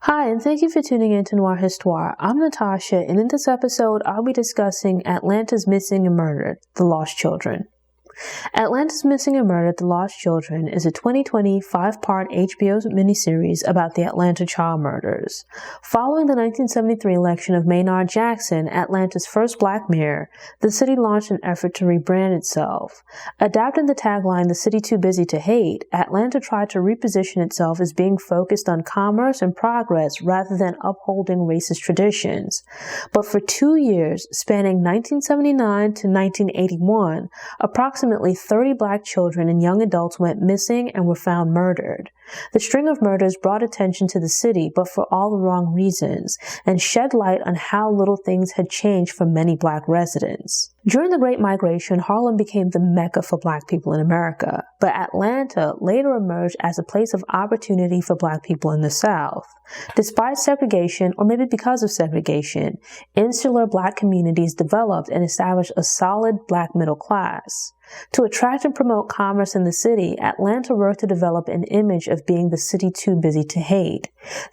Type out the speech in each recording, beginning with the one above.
Hi, and thank you for tuning in to Noir Histoire. I'm Natasha, and in this episode, I'll be discussing Atlanta's Missing and Murdered, The Lost Children. Atlanta's Missing and Murdered, The Lost Children is a 2020 5-part HBO miniseries about the Atlanta child murders. Following the 1973 election of Maynard Jackson, Atlanta's first black mayor, the city launched an effort to rebrand itself. Adapting the tagline, "The City Too Busy to Hate," Atlanta tried to reposition itself as being focused on commerce and progress rather than upholding racist traditions. But for 2 years, spanning 1979 to 1981, approximately 30 black children and young adults went missing and were found murdered. The string of murders brought attention to the city, but for all the wrong reasons, and shed light on how little things had changed for many black residents. During the Great Migration, Harlem became the mecca for black people in America, but Atlanta later emerged as a place of opportunity for black people in the South. Despite segregation, or maybe because of segregation, insular black communities developed and established a solid black middle class. To attract and promote commerce in the city, Atlanta worked to develop an image of being the city too busy to hate.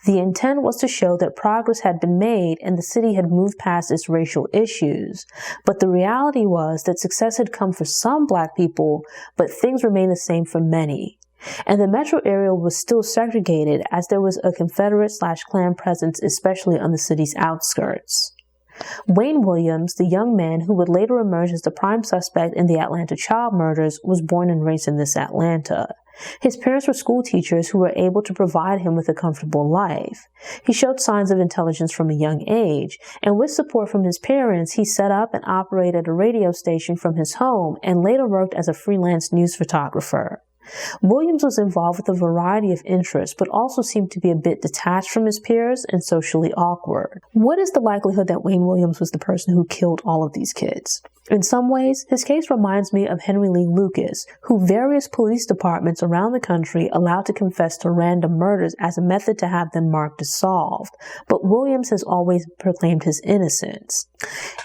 The intent was to show that progress had been made and the city had moved past its racial issues. But the reality was that success had come for some black people, but things remained the same for many. And the metro area was still segregated as there was a Confederate/Klan presence, especially on the city's outskirts. Wayne Williams, the young man who would later emerge as the prime suspect in the Atlanta child murders, was born and raised in this Atlanta. His parents were school teachers who were able to provide him with a comfortable life. He showed signs of intelligence from a young age, and with support from his parents, he set up and operated a radio station from his home and later worked as a freelance news photographer. Williams was involved with a variety of interests, but also seemed to be a bit detached from his peers and socially awkward. What is the likelihood that Wayne Williams was the person who killed all of these kids? In some ways, his case reminds me of Henry Lee Lucas, who various police departments around the country allowed to confess to random murders as a method to have them marked as solved, but Williams has always proclaimed his innocence.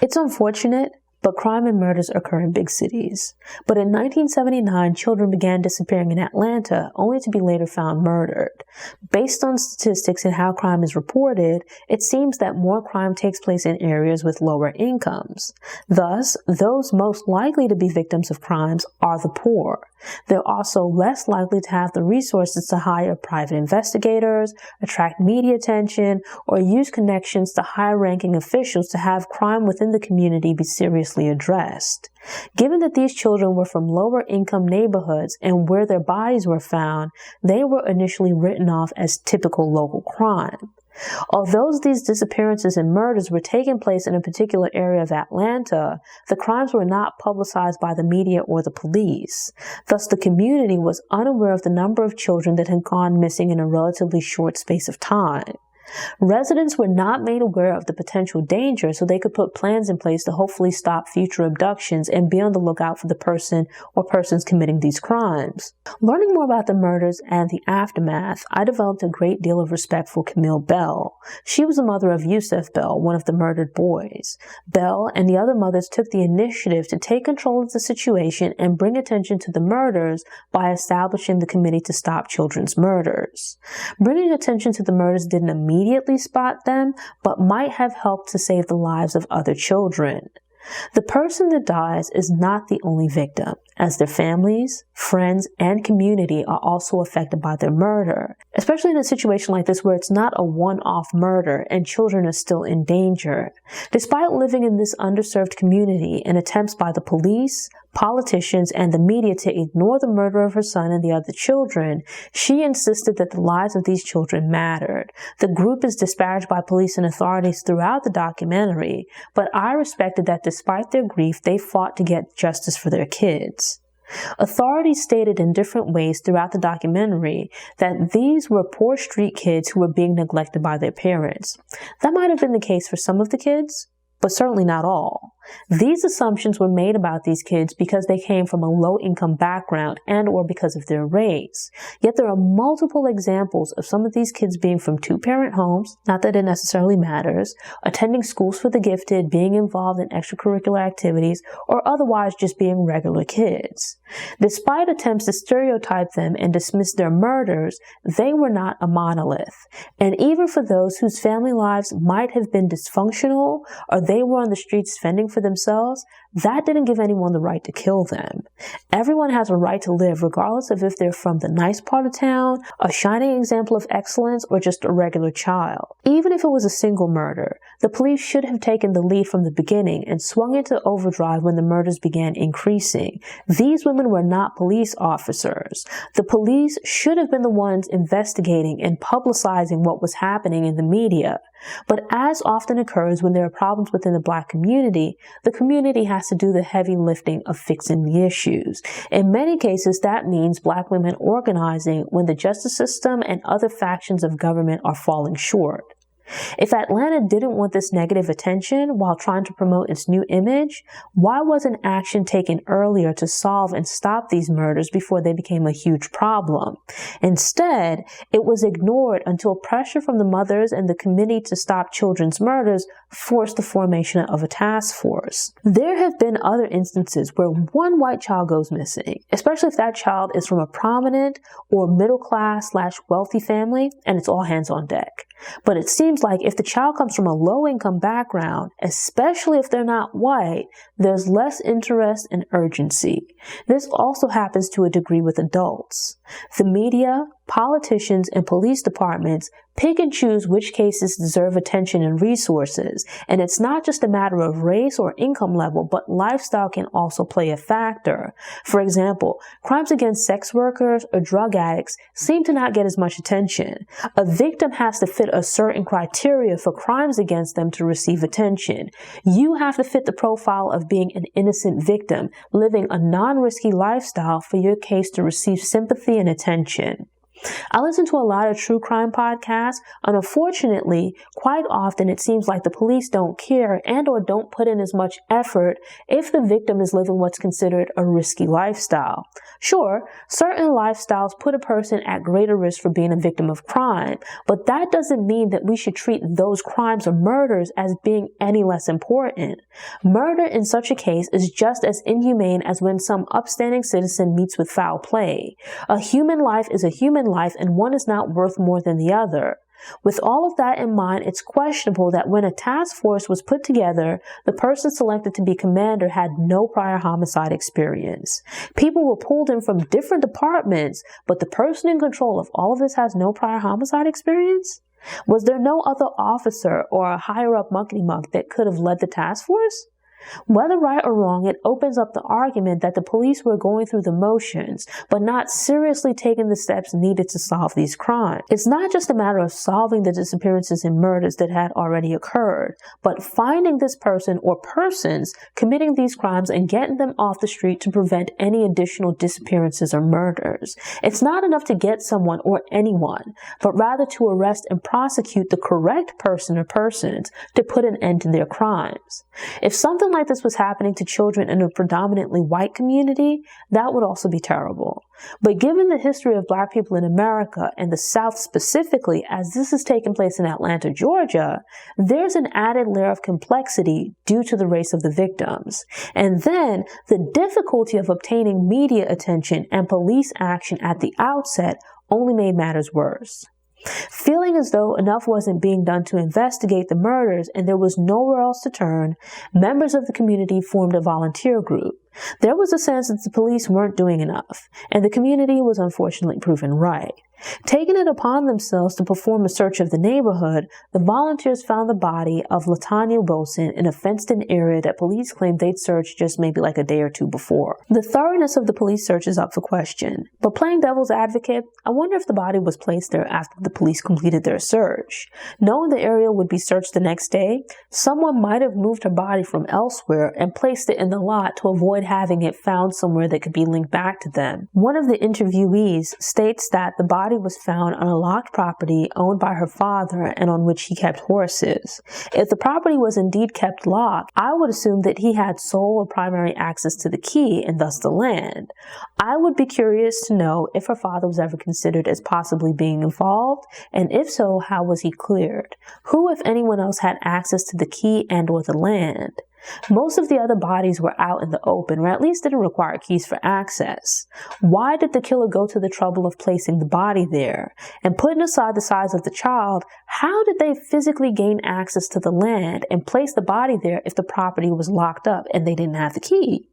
It's unfortunate, but crime and murders occur in big cities. But in 1979, children began disappearing in Atlanta, only to be later found murdered. Based on statistics and how crime is reported, it seems that more crime takes place in areas with lower incomes. Thus, those most likely to be victims of crimes are the poor. They're also less likely to have the resources to hire private investigators, attract media attention, or use connections to high-ranking officials to have crime within the community be seriously addressed. Given that these children were from lower-income neighborhoods and where their bodies were found, they were initially written off as typical local crime. Although these disappearances and murders were taking place in a particular area of Atlanta, the crimes were not publicized by the media or the police. Thus, the community was unaware of the number of children that had gone missing in a relatively short space of time. Residents were not made aware of the potential danger, so they could put plans in place to hopefully stop future abductions and be on the lookout for the person or persons committing these crimes. Learning more about the murders and the aftermath, I developed a great deal of respect for Camille Bell. She was the mother of Yusuf Bell, one of the murdered boys. Bell and the other mothers took the initiative to take control of the situation and bring attention to the murders by establishing the Committee to Stop Children's Murders. Bringing attention to the murders didn't immediately spot them, but might have helped to save the lives of other children. The person that dies is not the only victim, as their families, friends, and community are also affected by their murder, especially in a situation like this where it's not a one-off murder and children are still in danger. Despite living in this underserved community and attempts by the police, politicians, and the media to ignore the murder of her son and the other children, she insisted that the lives of these children mattered. The group is disparaged by police and authorities throughout the documentary, but I respected that despite their grief, they fought to get justice for their kids. Authorities stated in different ways throughout the documentary that these were poor street kids who were being neglected by their parents. That might have been the case for some of the kids, but certainly not all. These assumptions were made about these kids because they came from a low-income background and or because of their race. Yet there are multiple examples of some of these kids being from two-parent homes, not that it necessarily matters, attending schools for the gifted, being involved in extracurricular activities, or otherwise just being regular kids. Despite attempts to stereotype them and dismiss their murders, they were not a monolith. And even for those whose family lives might have been dysfunctional or they were on the streets fending for themselves, that didn't give anyone the right to kill them. Everyone has a right to live regardless of if they're from the nice part of town, a shining example of excellence, or just a regular child. Even if it was a single murder, the police should have taken the lead from the beginning and swung into overdrive when the murders began increasing. These women were not police officers. The police should have been the ones investigating and publicizing what was happening in the media. But as often occurs when there are problems within the Black community, the community has to do the heavy lifting of fixing the issues. In many cases, that means Black women organizing when the justice system and other factions of government are falling short. If Atlanta didn't want this negative attention while trying to promote its new image, why wasn't action taken earlier to solve and stop these murders before they became a huge problem? Instead, it was ignored until pressure from the mothers and the Committee to Stop Children's Murders forced the formation of a task force. There have been other instances where one white child goes missing, especially if that child is from a prominent or middle-class/wealthy family, and it's all hands on deck. But it seems like if the child comes from a low-income background, especially if they're not white, there's less interest and urgency. This also happens to a degree with adults. The media, politicians, and police departments pick and choose which cases deserve attention and resources, and it's not just a matter of race or income level, but lifestyle can also play a factor. For example, crimes against sex workers or drug addicts seem to not get as much attention. A victim has to fit a certain criteria for crimes against them to receive attention. You have to fit the profile of being an innocent victim, living a non-risky lifestyle for your case to receive sympathy and attention. I listen to a lot of true crime podcasts, and unfortunately, quite often it seems like the police don't care and or don't put in as much effort if the victim is living what's considered a risky lifestyle. Sure, certain lifestyles put a person at greater risk for being a victim of crime, but that doesn't mean that we should treat those crimes or murders as being any less important. Murder in such a case is just as inhumane as when some upstanding citizen meets with foul play. A human life is a human life, and one is not worth more than the other. With all of that in mind, it's questionable that when a task force was put together, the person selected to be commander had no prior homicide experience. People were pulled in from different departments, but the person in control of all of this has no prior homicide experience? Was there no other officer or a higher-up muckety-muck that could have led the task force? Whether right or wrong, it opens up the argument that the police were going through the motions, but not seriously taking the steps needed to solve these crimes. It's not just a matter of solving the disappearances and murders that had already occurred, but finding this person or persons committing these crimes and getting them off the street to prevent any additional disappearances or murders. It's not enough to get someone or anyone, but rather to arrest and prosecute the correct person or persons to put an end to their crimes. If something like this was happening to children in a predominantly white community, that would also be terrible. But given the history of Black people in America and the South specifically, as this has taken place in Atlanta, Georgia, there's an added layer of complexity due to the race of the victims. And then the difficulty of obtaining media attention and police action at the outset only made matters worse. Feeling as though enough wasn't being done to investigate the murders and there was nowhere else to turn, members of the community formed a volunteer group. There was a sense that the police weren't doing enough, and the community was unfortunately proven right. Taking it upon themselves to perform a search of the neighborhood, the volunteers found the body of LaTanya Wilson in a fenced-in area that police claimed they'd searched just maybe like a day or two before. The thoroughness of the police search is up for question, but playing devil's advocate, I wonder if the body was placed there after the police completed their search. Knowing the area would be searched the next day, someone might have moved her body from elsewhere and placed it in the lot to avoid having it found somewhere that could be linked back to them. One of the interviewees states that the body body was found on a locked property owned by her father and on which he kept horses. If the property was indeed kept locked, I would assume that he had sole or primary access to the key and thus the land. I would be curious to know if her father was ever considered as possibly being involved, and if so, how was he cleared? Who, if anyone else, had access to the key and or the land? Most of the other bodies were out in the open, or at least didn't require keys for access. Why did the killer go to the trouble of placing the body there? And putting aside the size of the child, how did they physically gain access to the land and place the body there if the property was locked up and they didn't have the key?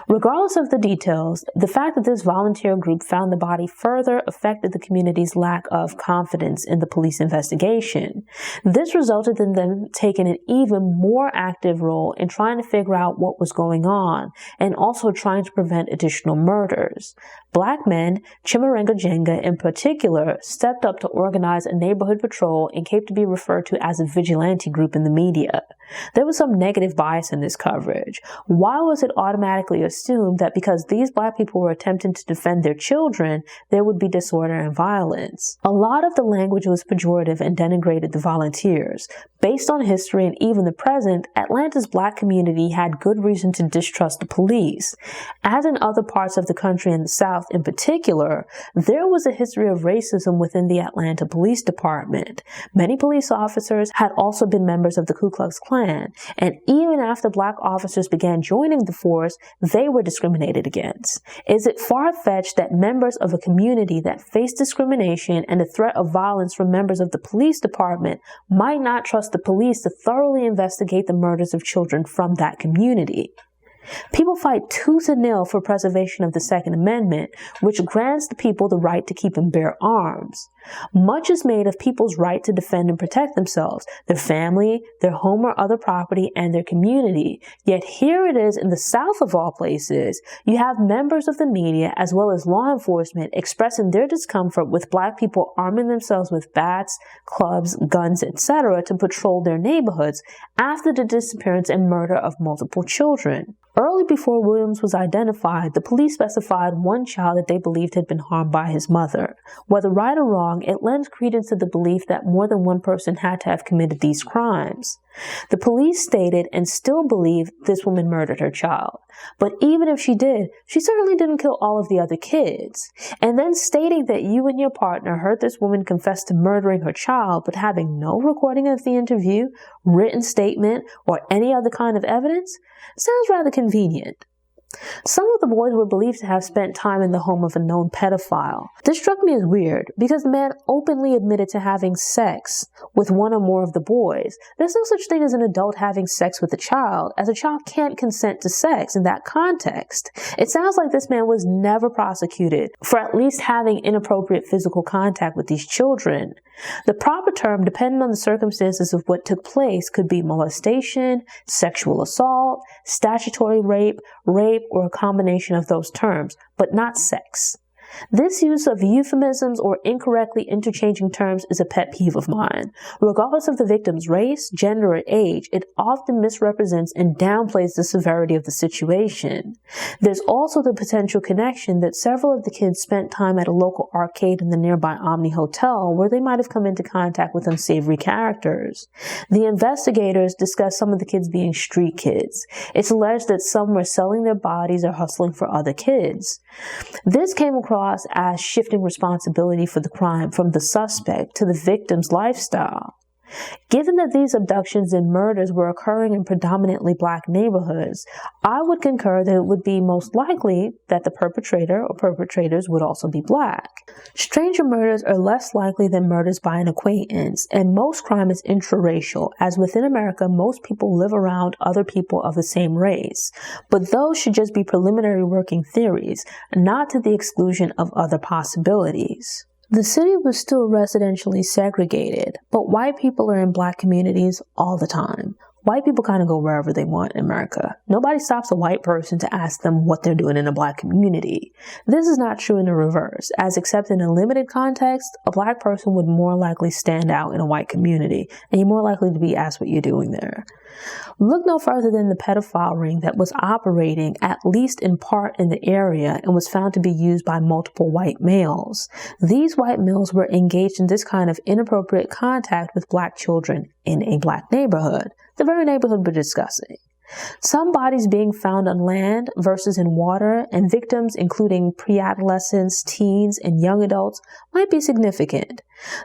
Regardless of the details, the fact that this volunteer group found the body further affected the community's lack of confidence in the police investigation. This resulted in them taking an even more active role in trying to figure out what was going on and also trying to prevent additional murders. Black men, Chimurenga Jenga in particular, stepped up to organize a neighborhood patrol and came to be referred to as a vigilante group in the media. There was some negative bias in this coverage. Why was it automatically assumed that because these Black people were attempting to defend their children, there would be disorder and violence? A lot of the language was pejorative and denigrated the volunteers. Based on history and even the present, Atlanta's Black community had good reason to distrust the police. As in other parts of the country and the South in particular, there was a history of racism within the Atlanta Police Department. Many police officers had also been members of the Ku Klux Klan, and even after Black officers began joining the force, they were discriminated against. Is it far-fetched that members of a community that faced discrimination and the threat of violence from members of the police department might not trust the police to thoroughly investigate the murders of children from that community? People fight tooth and nail for preservation of the Second Amendment, which grants the people the right to keep and bear arms. Much is made of people's right to defend and protect themselves, their family, their home or other property, and their community. Yet here it is in the South of all places, you have members of the media as well as law enforcement expressing their discomfort with Black people arming themselves with bats, clubs, guns, etc. to patrol their neighborhoods after the disappearance and murder of multiple children. Early before Williams was identified, the police specified one child that they believed had been harmed by his mother. Whether right or wrong, it lends credence to the belief that more than one person had to have committed these crimes. The police stated and still believe this woman murdered her child. But even if she did, she certainly didn't kill all of the other kids. And then stating that you and your partner heard this woman confess to murdering her child, but having no recording of the interview, written statement, or any other kind of evidence, sounds rather convenient. Some of the boys were believed to have spent time in the home of a known pedophile. This struck me as weird because the man openly admitted to having sex with one or more of the boys. There's no such thing as an adult having sex with a child, as a child can't consent to sex in that context. It sounds like this man was never prosecuted for at least having inappropriate physical contact with these children. The proper term, depending on the circumstances of what took place, could be molestation, sexual assault, statutory rape, or a combination of those terms, but not sex. This use of euphemisms or incorrectly interchanging terms is a pet peeve of mine. Regardless of the victim's race, gender, or age, it often misrepresents and downplays the severity of the situation. There's also the potential connection that several of the kids spent time at a local arcade in the nearby Omni Hotel where they might have come into contact with unsavory characters. The investigators discussed some of the kids being street kids. It's alleged that some were selling their bodies or hustling for other kids. This came across as shifting responsibility for the crime from the suspect to the victim's lifestyle. Given that these abductions and murders were occurring in predominantly Black neighborhoods, I would concur that it would be most likely that the perpetrator or perpetrators would also be Black. Stranger murders are less likely than murders by an acquaintance, and most crime is intraracial, as within America, most people live around other people of the same race. But those should just be preliminary working theories, not to the exclusion of other possibilities. The city was still residentially segregated, but white people are in Black communities all the time. White people kind of go wherever they want in America. Nobody stops a white person to ask them what they're doing in a black community. This is not true in the reverse, as except in a limited context, a black person would more likely stand out in a white community, and you're more likely to be asked what you're doing there. Look no further than the pedophile ring that was operating, at least in part, in the area and was found to be used by multiple white males. These white males were engaged in this kind of inappropriate contact with black children in a black neighborhood, the very neighborhood we're discussing. Some bodies being found on land versus in water, and victims, including pre-adolescents, teens, and young adults, might be significant.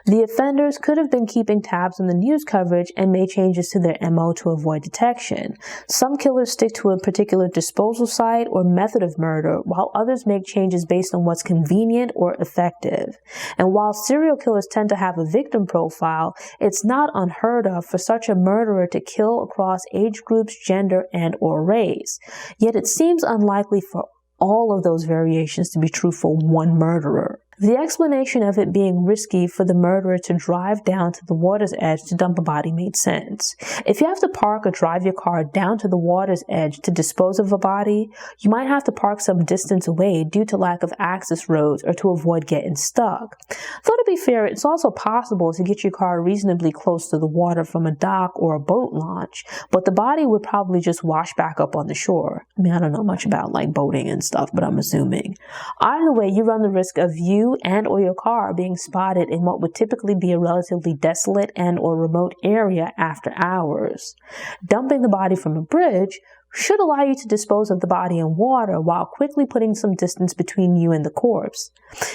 The offenders could have been keeping tabs on the news coverage and made changes to their MO to avoid detection. Some killers stick to a particular disposal site or method of murder, while others make changes based on what's convenient or effective. And while serial killers tend to have a victim profile, it's not unheard of for such a murderer to kill across age groups, gender, and/or race. Yet it seems unlikely for all of those variations to be true for one murderer. The explanation of it being risky for the murderer to drive down to the water's edge to dump a body made sense. If you have to park or drive your car down to the water's edge to dispose of a body, you might have to park some distance away due to lack of access roads or to avoid getting stuck. Though to be fair, it's also possible to get your car reasonably close to the water from a dock or a boat launch, but the body would probably just wash back up on the shore. I mean, I don't know much about like boating and stuff, but I'm assuming. Either way, you run the risk of you and or your car being spotted in what would typically be a relatively desolate and or remote area after hours. Dumping the body from a bridge should allow you to dispose of the body in water while quickly putting some distance between you and the corpse.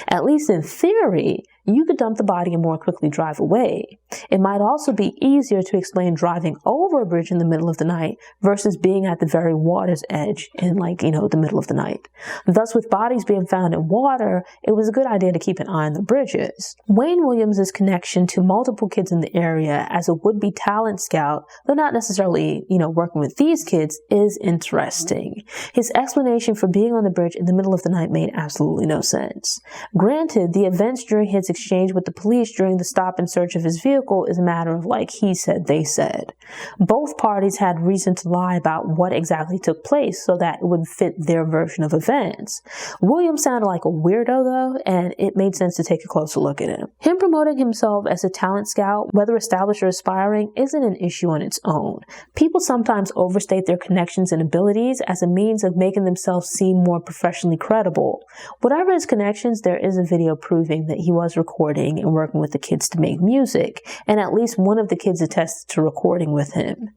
At least in theory, you could dump the body and more quickly drive away. It might also be easier to explain driving over a bridge in the middle of the night versus being at the very water's edge in the middle of the night. Thus, with bodies being found in water, it was a good idea to keep an eye on the bridges. Wayne Williams' connection to multiple kids in the area as a would-be talent scout, though not necessarily, working with these kids, is interesting. His explanation for being on the bridge in the middle of the night made absolutely no sense. Granted, the events during his exchange with the police during the stop and search of his vehicle is a matter of he said, they said. Both parties had reason to lie about what exactly took place so that it would fit their version of events. Williams sounded like a weirdo though, and it made sense to take a closer look at him. Him promoting himself as a talent scout, whether established or aspiring, isn't an issue on its own. People sometimes overstate their connections and abilities as a means of making themselves seem more professionally credible. Whatever his connections, there is a video proving that he was recording and working with the kids to make music, and at least one of the kids attested to recording with him.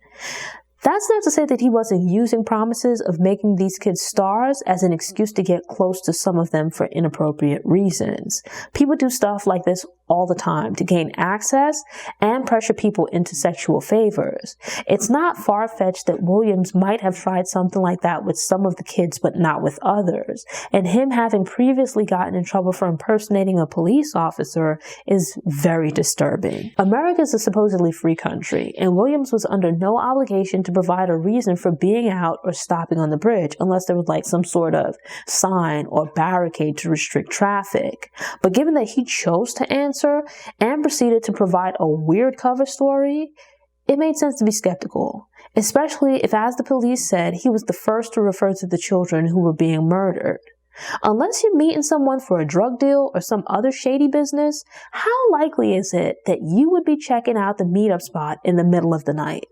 That's not to say that he wasn't using promises of making these kids stars as an excuse to get close to some of them for inappropriate reasons. People do stuff like this all the time to gain access and pressure people into sexual favors. It's not far-fetched that Williams might have tried something like that with some of the kids but not with others, and him having previously gotten in trouble for impersonating a police officer is very disturbing. America is a supposedly free country, and Williams was under no obligation to provide a reason for being out or stopping on the bridge unless there was some sort of sign or barricade to restrict traffic. But given that he chose to answer and proceeded to provide a weird cover story, it made sense to be skeptical, especially if, as the police said, he was the first to refer to the children who were being murdered. Unless you're meeting someone for a drug deal or some other shady business, how likely is it that you would be checking out the meetup spot in the middle of the night?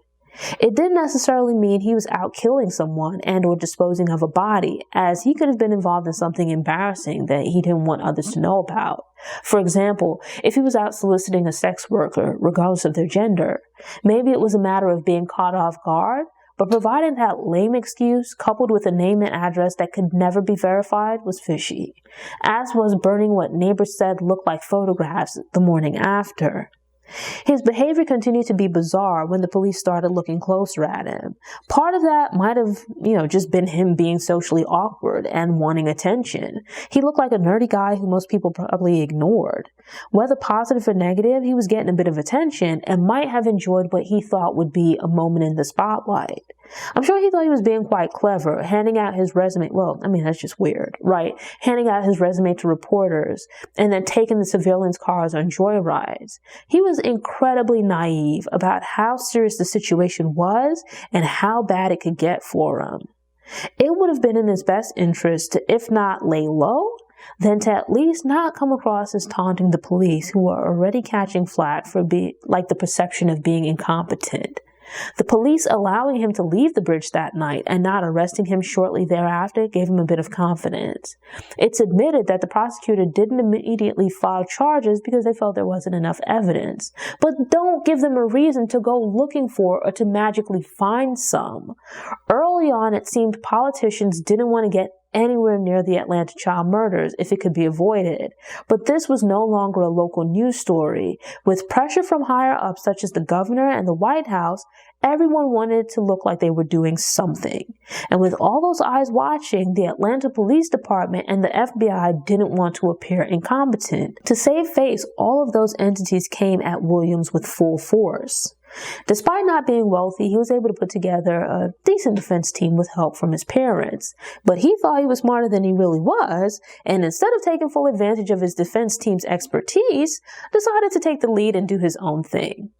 It didn't necessarily mean he was out killing someone and or disposing of a body, as he could have been involved in something embarrassing that he didn't want others to know about. For example, if he was out soliciting a sex worker, regardless of their gender, maybe it was a matter of being caught off guard, but providing that lame excuse, coupled with a name and address that could never be verified, was fishy, as was burning what neighbors said looked like photographs the morning after. His behavior continued to be bizarre when the police started looking closer at him. Part of that might have, just been him being socially awkward and wanting attention. He looked like a nerdy guy who most people probably ignored. Whether positive or negative, he was getting a bit of attention and might have enjoyed what he thought would be a moment in the spotlight. I'm sure he thought he was being quite clever, handing out his resume. Well, I mean, that's just weird, right? Handing out his resume to reporters and then taking the surveillance cars on joyrides. He was incredibly naive about how serious the situation was and how bad it could get for him. It would have been in his best interest to, if not lay low, then to at least not come across as taunting the police who are already catching flack for the perception of being incompetent. The police allowing him to leave the bridge that night and not arresting him shortly thereafter gave him a bit of confidence. It's admitted that the prosecutor didn't immediately file charges because they felt there wasn't enough evidence. But don't give them a reason to go looking for or to magically find some. Early on, it seemed politicians didn't want to get anywhere near the Atlanta child murders if it could be avoided. But this was no longer a local news story. With pressure from higher ups such as the governor and the White House, everyone wanted to look like they were doing something. And with all those eyes watching, the Atlanta Police Department and the FBI didn't want to appear incompetent. To save face, all of those entities came at Williams with full force. Despite not being wealthy, he was able to put together a decent defense team with help from his parents. But he thought he was smarter than he really was, and instead of taking full advantage of his defense team's expertise, decided to take the lead and do his own thing.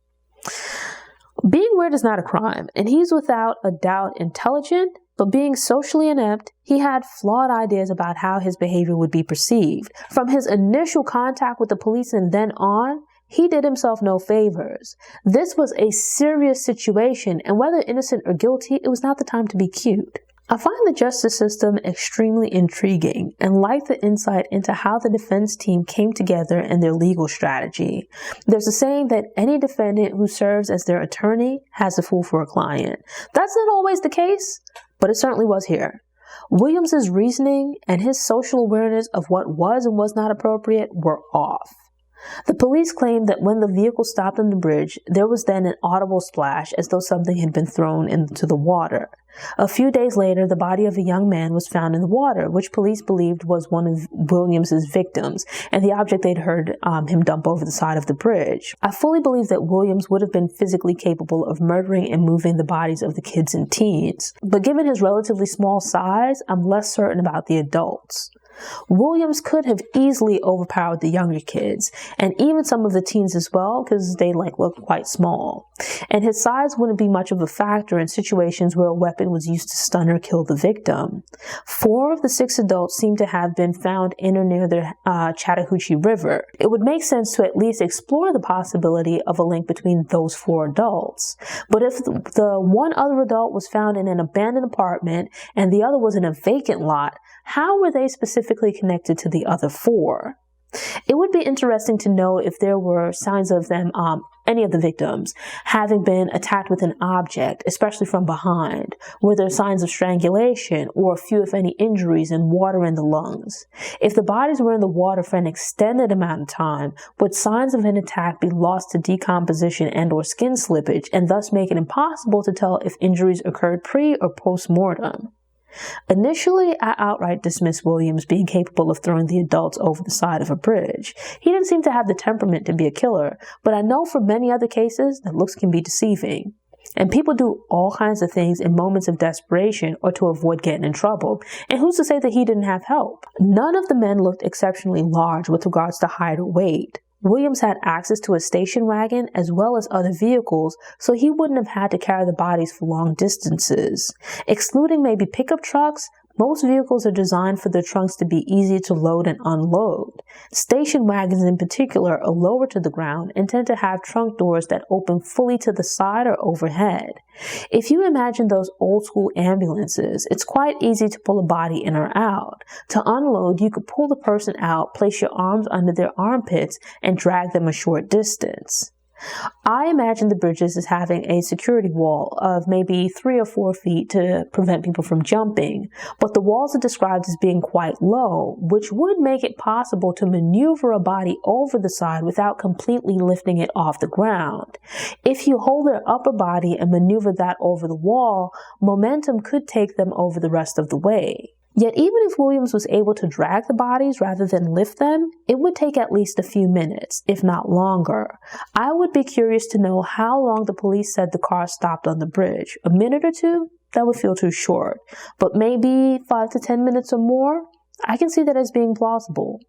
Being weird is not a crime, and he's without a doubt intelligent, but being socially inept, he had flawed ideas about how his behavior would be perceived. From his initial contact with the police and then on, he did himself no favors. This was a serious situation, and whether innocent or guilty, it was not the time to be cute. I find the justice system extremely intriguing and like the insight into how the defense team came together and their legal strategy. There's a saying that any defendant who serves as their attorney has a fool for a client. That's not always the case, but it certainly was here. Williams's reasoning and his social awareness of what was and was not appropriate were off. The police claimed that when the vehicle stopped on the bridge, there was then an audible splash as though something had been thrown into the water. A few days later, the body of a young man was found in the water, which police believed was one of Williams's victims and the object they'd heard him dump over the side of the bridge. I fully believe that Williams would have been physically capable of murdering and moving the bodies of the kids and teens, but given his relatively small size, I'm less certain about the adults. Williams could have easily overpowered the younger kids and even some of the teens as well because they looked quite small. And his size wouldn't be much of a factor in situations where a weapon was used to stun or kill the victim. 4 of the 6 adults seem to have been found in or near the Chattahoochee River. It would make sense to at least explore the possibility of a link between those 4 adults. But if the one other adult was found in an abandoned apartment and the other was in a vacant lot, how were they specifically connected to the other 4? It would be interesting to know if there were signs of them, any of the victims, having been attacked with an object, especially from behind. Were there signs of strangulation or few, if any, injuries and water in the lungs? If the bodies were in the water for an extended amount of time, would signs of an attack be lost to decomposition and or skin slippage and thus make it impossible to tell if injuries occurred pre or post-mortem? Initially, I outright dismissed Williams being capable of throwing the adults over the side of a bridge. He didn't seem to have the temperament to be a killer, but I know from many other cases that looks can be deceiving. And people do all kinds of things in moments of desperation or to avoid getting in trouble. And who's to say that he didn't have help? None of the men looked exceptionally large with regards to height or weight. Williams had access to a station wagon as well as other vehicles, so he wouldn't have had to carry the bodies for long distances. Excluding maybe pickup trucks, most vehicles are designed for their trunks to be easy to load and unload. Station wagons in particular are lower to the ground and tend to have trunk doors that open fully to the side or overhead. If you imagine those old school ambulances, it's quite easy to pull a body in or out. To unload, you could pull the person out, place your arms under their armpits, and drag them a short distance. I imagine the bridges as having a security wall of maybe 3 or 4 feet to prevent people from jumping, but the walls are described as being quite low, which would make it possible to maneuver a body over the side without completely lifting it off the ground. If you hold their upper body and maneuver that over the wall, momentum could take them over the rest of the way. Yet even if Williams was able to drag the bodies rather than lift them, it would take at least a few minutes, if not longer. I would be curious to know how long the police said the car stopped on the bridge. A minute or 2? that would feel too short. But maybe 5 to 10 minutes or more? I can see that as being plausible.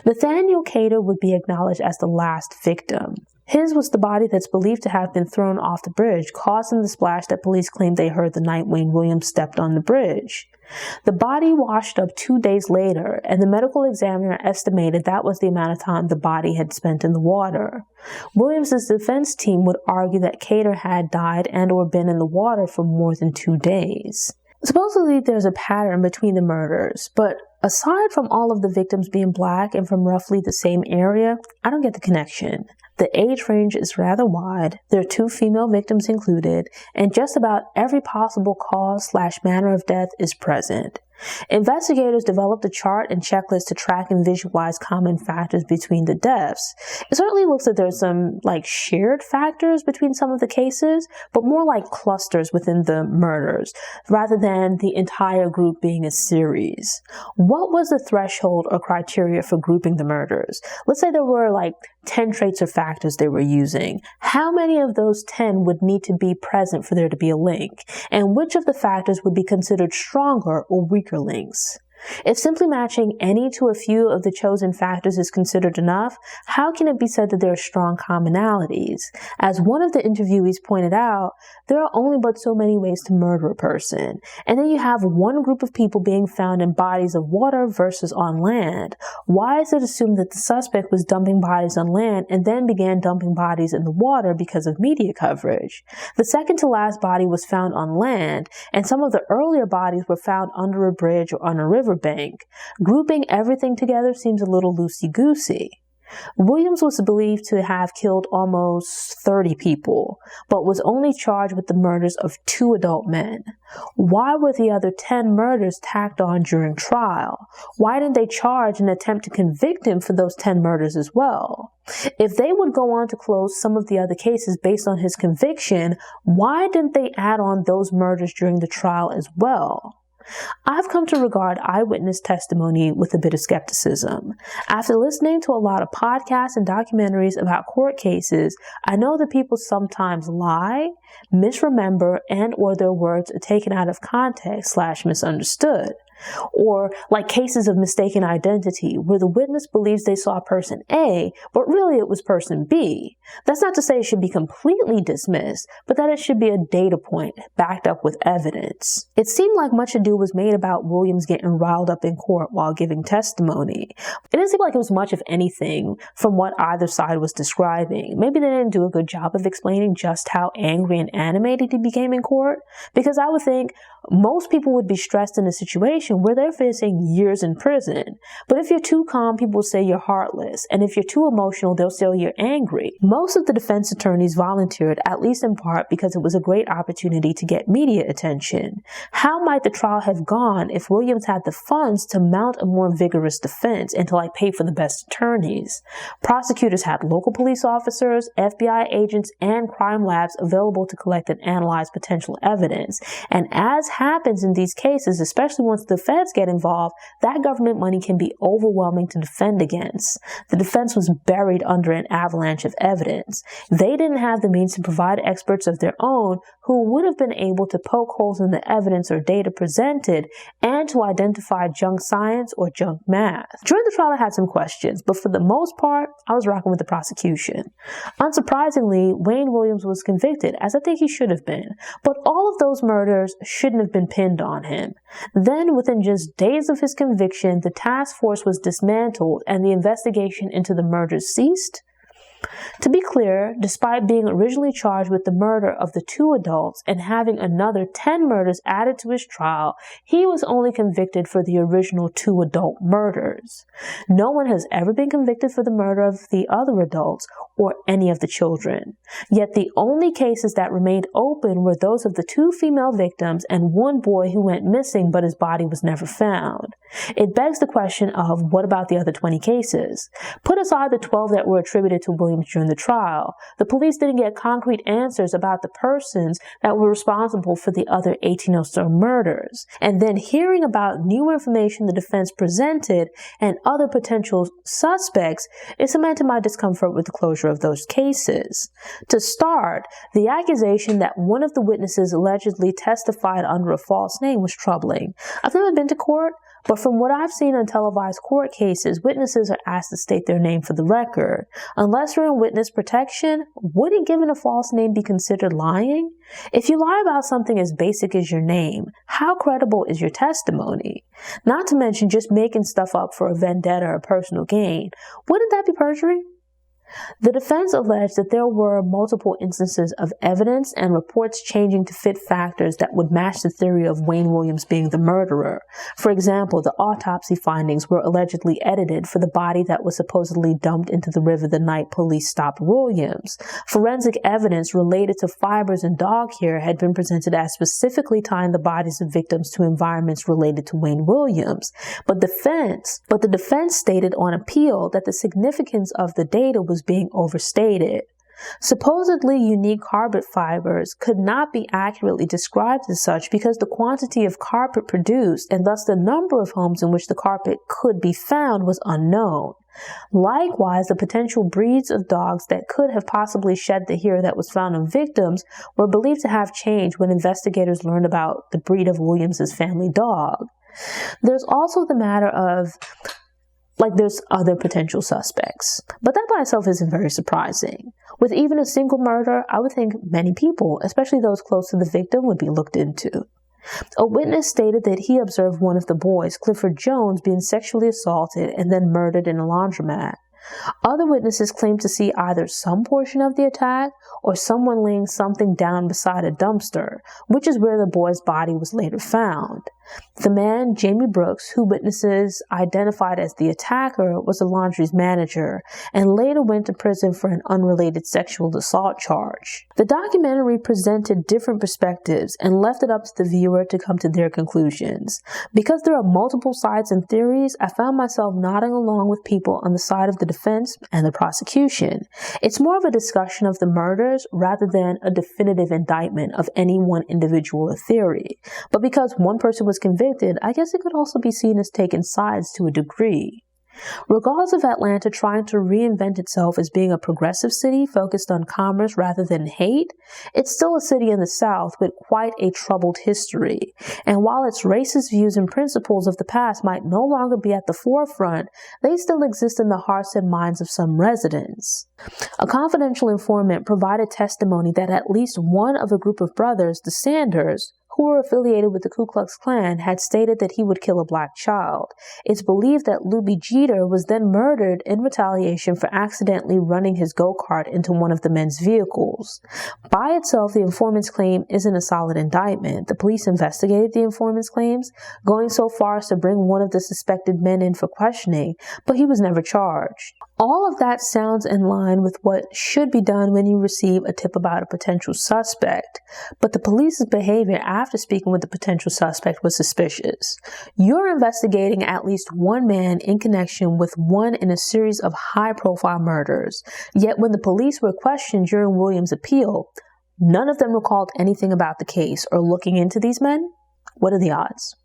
Nathaniel Cater would be acknowledged as the last victim. His was the body that's believed to have been thrown off the bridge, causing the splash that police claimed they heard the night Wayne Williams stepped on the bridge. The body washed up 2 days later, and the medical examiner estimated that was the amount of time the body had spent in the water. Williams' defense team would argue that Cater had died and or been in the water for more than 2 days. Supposedly, there's a pattern between the murders, but aside from all of the victims being black and from roughly the same area, I don't get the connection. The age range is rather wide, there are 2 female victims included, and just about every possible cause/manner of death is present. Investigators developed a chart and checklist to track and visualize common factors between the deaths. It certainly looks like there's some shared factors between some of the cases, but more like clusters within the murders, rather than the entire group being a series. What was the threshold or criteria for grouping the murders? Let's say there were 10 traits or factors they were using. How many of those 10 would need to be present for there to be a link? And which of the factors would be considered stronger or weaker links? If simply matching any to a few of the chosen factors is considered enough, how can it be said that there are strong commonalities? As one of the interviewees pointed out, there are only but so many ways to murder a person. And then you have one group of people being found in bodies of water versus on land. Why is it assumed that the suspect was dumping bodies on land and then began dumping bodies in the water because of media coverage? The second to last body was found on land, and some of the earlier bodies were found under a bridge or on a river bank. Grouping everything together seems a little loosey-goosey. Williams was believed to have killed almost 30 people, but was only charged with the murders of 2 adult men. Why were the other 10 murders tacked on during trial? Why didn't they charge and attempt to convict him for those 10 murders as well? If they would go on to close some of the other cases based on his conviction, why didn't they add on those murders during the trial as well? I've come to regard eyewitness testimony with a bit of skepticism. After listening to a lot of podcasts and documentaries about court cases, I know that people sometimes lie, misremember, and or their words are taken out of context/misunderstood. Or like cases of mistaken identity, where the witness believes they saw person A, but really it was person B. That's not to say it should be completely dismissed, but that it should be a data point backed up with evidence. It seemed like much ado was made about Williams getting riled up in court while giving testimony. It didn't seem like it was much of anything from what either side was describing. Maybe they didn't do a good job of explaining just how angry and animated he became in court, because I would think most people would be stressed in a situation where they're facing years in prison. But if you're too calm, people will say you're heartless. And if you're too emotional, they'll say you're angry. Most of the defense attorneys volunteered, at least in part, because it was a great opportunity to get media attention. How might the trial have gone if Williams had the funds to mount a more vigorous defense and to pay for the best attorneys? Prosecutors had local police officers, FBI agents, and crime labs available to collect and analyze potential evidence. And as happens in these cases, especially once the feds get involved, that government money can be overwhelming to defend against. The defense was buried under an avalanche of evidence. They didn't have the means to provide experts of their own who would have been able to poke holes in the evidence or data presented and to identify junk science or junk math. During the trial, I had some questions, but for the most part, I was rocking with the prosecution. Unsurprisingly, Wayne Williams was convicted, as I think he should have been, but all of those murders shouldn't have been pinned on him. Then, within just days of his conviction, the task force was dismantled and the investigation into the murders ceased. To be clear, despite being originally charged with the murder of the 2 adults and having another 10 murders added to his trial, he was only convicted for the original 2 adult murders. No one has ever been convicted for the murder of the other adults or any of the children. Yet the only cases that remained open were those of the 2 female victims and 1 boy who went missing but his body was never found. It begs the question of what about the other 20 cases? Put aside the 12 that were attributed to Williams during the trial. The police didn't get concrete answers about the persons that were responsible for the other 18 or so murders. And then hearing about new information the defense presented and other potential suspects, it cemented my discomfort with the closure of those cases. To start, the accusation that one of the witnesses allegedly testified under a false name was troubling. I've never been to court, but from what I've seen on televised court cases, witnesses are asked to state their name for the record. Unless you're in witness protection, wouldn't giving a false name be considered lying? If you lie about something as basic as your name, how credible is your testimony? Not to mention just making stuff up for a vendetta or personal gain. Wouldn't that be perjury? The defense alleged that there were multiple instances of evidence and reports changing to fit factors that would match the theory of Wayne Williams being the murderer. For example, the autopsy findings were allegedly edited for the body that was supposedly dumped into the river the night police stopped Williams. Forensic evidence related to fibers and dog hair had been presented as specifically tying the bodies of victims to environments related to Wayne Williams. But the defense stated on appeal that the significance of the data was being overstated. Supposedly unique carpet fibers could not be accurately described as such because the quantity of carpet produced and thus the number of homes in which the carpet could be found was unknown. Likewise, the potential breeds of dogs that could have possibly shed the hair that was found on victims were believed to have changed when investigators learned about the breed of Williams's family dog. There's also the matter of there's other potential suspects. But that by itself isn't very surprising. With even a single murder, I would think many people, especially those close to the victim, would be looked into. A witness stated that he observed one of the boys, Clifford Jones, being sexually assaulted and then murdered in a laundromat. Other witnesses claimed to see either some portion of the attack or someone laying something down beside a dumpster, which is where the boy's body was later found. The man, Jamie Brooks, who witnesses identified as the attacker, was the laundry's manager and later went to prison for an unrelated sexual assault charge. The documentary presented different perspectives and left it up to the viewer to come to their conclusions. Because there are multiple sides and theories, I found myself nodding along with people on the side of the defense and the prosecution. It's more of a discussion of the murders rather than a definitive indictment of any one individual or theory. But because one person was convicted, I guess it could also be seen as taking sides to a degree. Regardless of Atlanta trying to reinvent itself as being a progressive city focused on commerce rather than hate, it's still a city in the South with quite a troubled history. And while its racist views and principles of the past might no longer be at the forefront, they still exist in the hearts and minds of some residents. A confidential informant provided testimony that at least one of a group of brothers, the Sanders, who were affiliated with the Ku Klux Klan, had stated that he would kill a black child. It's believed that Lubie Jeter was then murdered in retaliation for accidentally running his go-kart into one of the men's vehicles. By itself, the informant's claim isn't a solid indictment. The police investigated the informant's claims, going so far as to bring one of the suspected men in for questioning, but he was never charged. All of that sounds in line with what should be done when you receive a tip about a potential suspect, but the police's behavior after speaking with the potential suspect was suspicious. You're investigating at least one man in connection with one in a series of high-profile murders, yet when the police were questioned during Williams' appeal, none of them recalled anything about the case or looking into these men. What are the odds?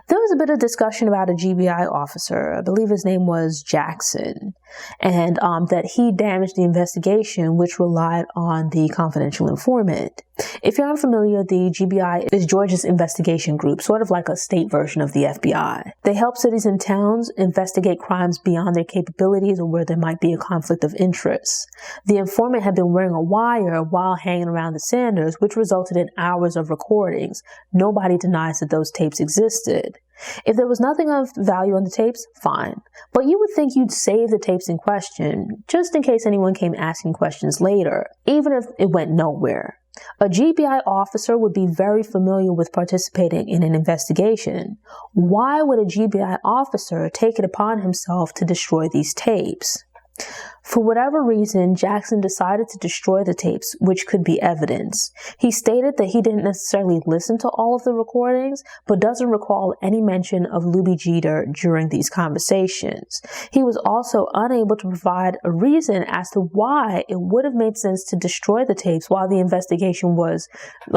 There was a bit of discussion about a GBI officer, I believe his name was Jackson, and that he damaged the investigation, which relied on the confidential informant. If you're unfamiliar, the GBI is Georgia's investigation group, sort of like a state version of the FBI. They help cities and towns investigate crimes beyond their capabilities or where there might be a conflict of interest. The informant had been wearing a wire while hanging around the Sanders, which resulted in hours of recordings. Nobody denies that those tapes existed. If there was nothing of value on the tapes, fine. But you would think you'd save the tapes in question, just in case anyone came asking questions later, even if it went nowhere. A GBI officer would be very familiar with participating in an investigation. Why would a GBI officer take it upon himself to destroy these tapes? For whatever reason, Jackson decided to destroy the tapes, which could be evidence. He stated that he didn't necessarily listen to all of the recordings, but doesn't recall any mention of Luby Jeter during these conversations. He was also unable to provide a reason as to why it would have made sense to destroy the tapes while the investigation was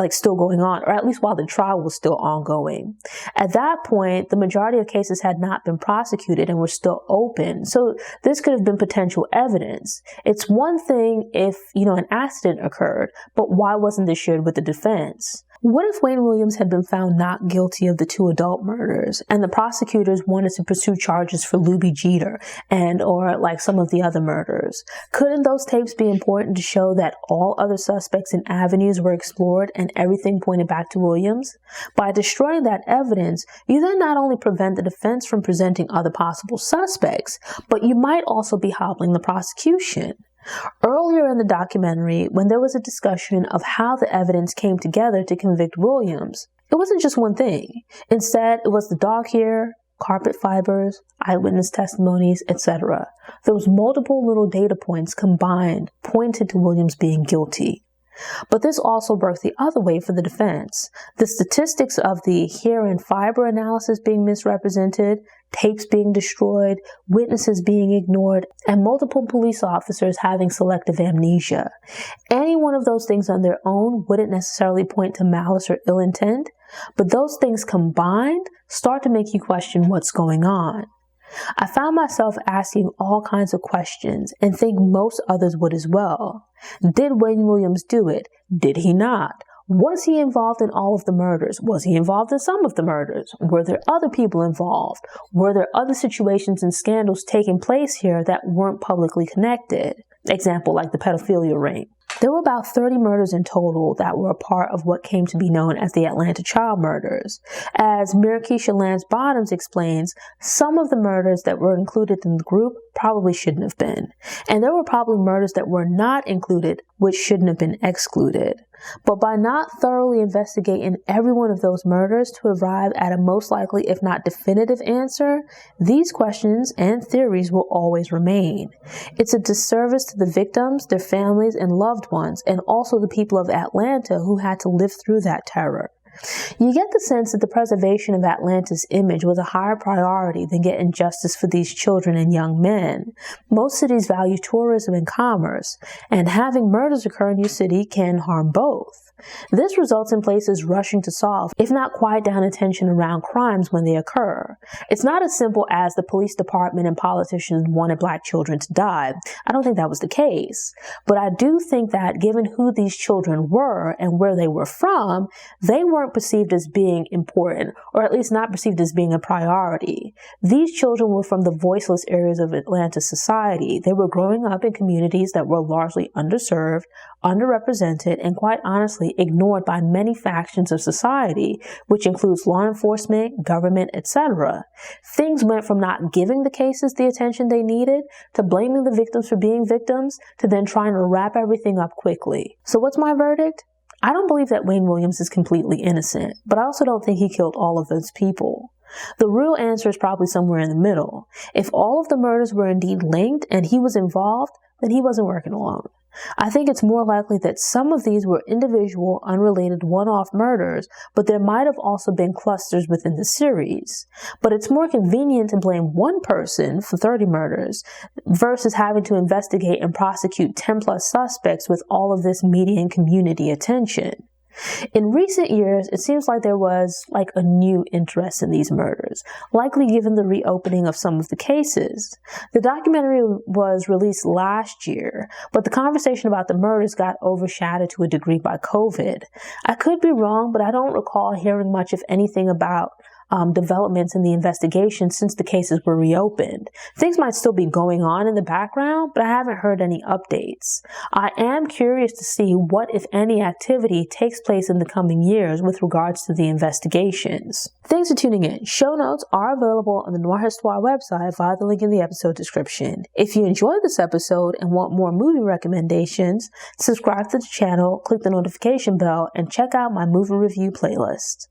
still going on, or at least while the trial was still ongoing. At that point, the majority of cases had not been prosecuted and were still open, so this could have been potential evidence. It's one thing if, an accident occurred, but why wasn't this shared with the defense? What if Wayne Williams had been found not guilty of the 2 adult murders and the prosecutors wanted to pursue charges for Luby Jeter or some of the other murders? Couldn't those tapes be important to show that all other suspects and avenues were explored and everything pointed back to Williams? By destroying that evidence, you then not only prevent the defense from presenting other possible suspects, but you might also be hobbling the prosecution. Earlier in the documentary, when there was a discussion of how the evidence came together to convict Williams, it wasn't just one thing. Instead, it was the dog hair, carpet fibers, eyewitness testimonies, etc. There was multiple little data points combined pointed to Williams being guilty. But this also worked the other way for the defense. The statistics of the hair and fiber analysis being misrepresented, tapes being destroyed, witnesses being ignored, and multiple police officers having selective amnesia. Any one of those things on their own wouldn't necessarily point to malice or ill intent, but those things combined start to make you question what's going on. I found myself asking all kinds of questions and think most others would as well. Did Wayne Williams do it? Did he not? Was he involved in all of the murders? Was he involved in some of the murders? Were there other people involved? Were there other situations and scandals taking place here that weren't publicly connected? Example, like the pedophilia ring. There were about 30 murders in total that were a part of what came to be known as the Atlanta child murders. As Mirakeisha Lance Bottoms explains, some of the murders that were included in the group probably shouldn't have been. And there were probably murders that were not included, which shouldn't have been excluded. But by not thoroughly investigating every one of those murders to arrive at a most likely, if not definitive answer, these questions and theories will always remain. It's a disservice to the victims, their families, and loved ones, and also the people of Atlanta who had to live through that terror. You get the sense that the preservation of Atlanta's image was a higher priority than getting justice for these children and young men. Most cities value tourism and commerce, and having murders occur in your city can harm both. This results in places rushing to solve, if not quiet down attention around crimes when they occur. It's not as simple as the police department and politicians wanted Black children to die. I don't think that was the case. But I do think that given who these children were and where they were from, they weren't perceived as being important, or at least not perceived as being a priority. These children were from the voiceless areas of Atlanta society. They were growing up in communities that were largely underserved, underrepresented, and quite honestly ignored by many factions of society, which includes law enforcement, government, etc. Things went from not giving the cases the attention they needed, to blaming the victims for being victims, to then trying to wrap everything up quickly. So what's my verdict? I don't believe that Wayne Williams is completely innocent, but I also don't think he killed all of those people. The real answer is probably somewhere in the middle. If all of the murders were indeed linked and he was involved, then he wasn't working alone. I think it's more likely that some of these were individual, unrelated, one-off murders, but there might have also been clusters within the series. But it's more convenient to blame one person for 30 murders versus having to investigate and prosecute 10 plus suspects with all of this media and community attention. In recent years, it seems like there was a new interest in these murders, likely given the reopening of some of the cases. The documentary was released last year, but the conversation about the murders got overshadowed to a degree by COVID. I could be wrong, but I don't recall hearing much, if anything, about developments in the investigation since the cases were reopened. Things might still be going on in the background, but I haven't heard any updates. I am curious to see what, if any, activity takes place in the coming years with regards to the investigations. Thanks for tuning in. Show notes are available on the Noir Histoire website via the link in the episode description. If you enjoyed this episode and want more movie recommendations, subscribe to the channel, click the notification bell, and check out my movie review playlist.